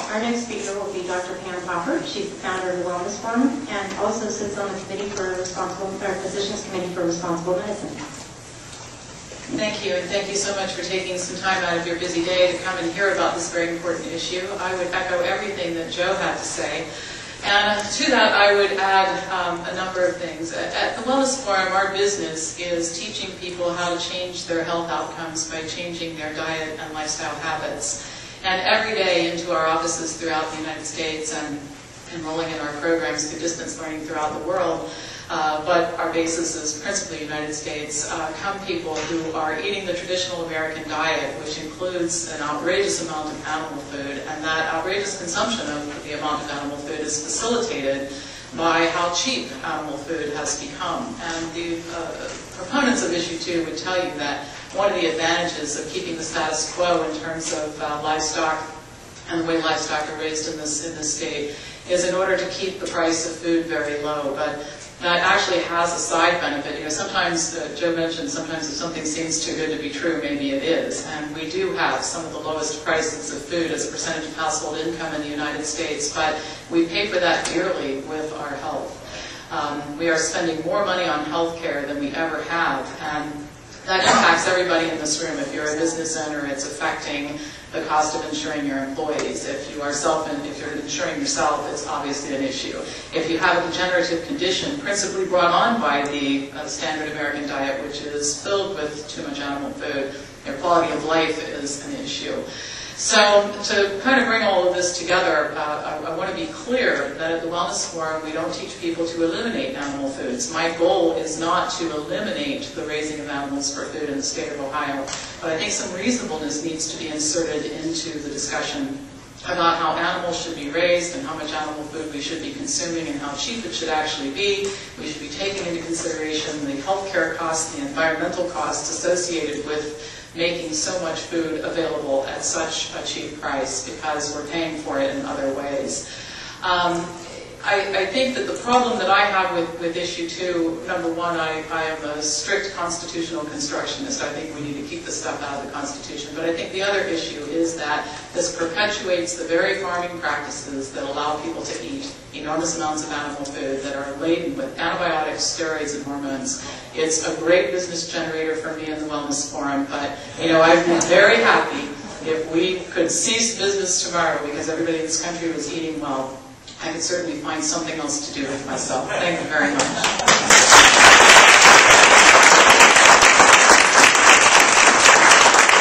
Our next speaker will be Dr. Pam Popper. She's the founder of the Wellness Forum and also sits on the Physicians Committee for Responsible Medicine. Thank you, and thank you so much for taking some time out of your busy day to come and hear about this very important issue. I would echo everything that Joe had to say. And to that, I would add a number of things. At the Wellness Forum, our business is teaching people how to change their health outcomes by changing their diet and lifestyle habits. And every day into our offices throughout the United States and enrolling in our programs through distance learning throughout the world, but our basis is principally United States, come people who are eating the traditional American diet, which includes an outrageous amount of animal food, and that outrageous consumption of the amount of animal food is facilitated by how cheap animal food has become. And the proponents of issue 2 would tell you that one of the advantages of keeping the status quo in terms of livestock and the way livestock are raised in this state is in order to keep the price of food very low. But that actually has a side benefit. You know, sometimes, Joe mentioned, sometimes if something seems too good to be true, maybe it is. And we do have some of the lowest prices of food as a percentage of household income in the United States, but we pay for that dearly with our health. We are spending more money on health care than we ever have, and that impacts everybody in this room. If you're a business owner, it's affecting the cost of insuring your employees. If you're insuring yourself, it's obviously an issue. If you have a degenerative condition, principally brought on by the standard American diet, which is filled with too much animal food, your quality of life is an issue. So to kind of bring all of this together, I want to be clear that at the Wellness Forum, we don't teach people to eliminate animal foods. My goal is not to eliminate the raising of animals for food in the state of Ohio, but I think some reasonableness needs to be inserted into the discussion about how animals should be raised and how much animal food we should be consuming and how cheap it should actually be. We should be taking into consideration the healthcare costs, the environmental costs associated with making so much food available at such a cheap price because we're paying for it in other ways. I think that the problem that I have with issue 2, number one, I am a strict constitutional constructionist. I think we need to keep this stuff out of the Constitution. But I think the other issue is that this perpetuates the very farming practices that allow people to eat enormous amounts of animal food that are laden with antibiotics, steroids, and hormones. It's a great business generator for me in the Wellness Forum, but I'd be very happy if we could cease business tomorrow because everybody in this country was eating well. I could certainly find something else to do with myself. Thank you very much.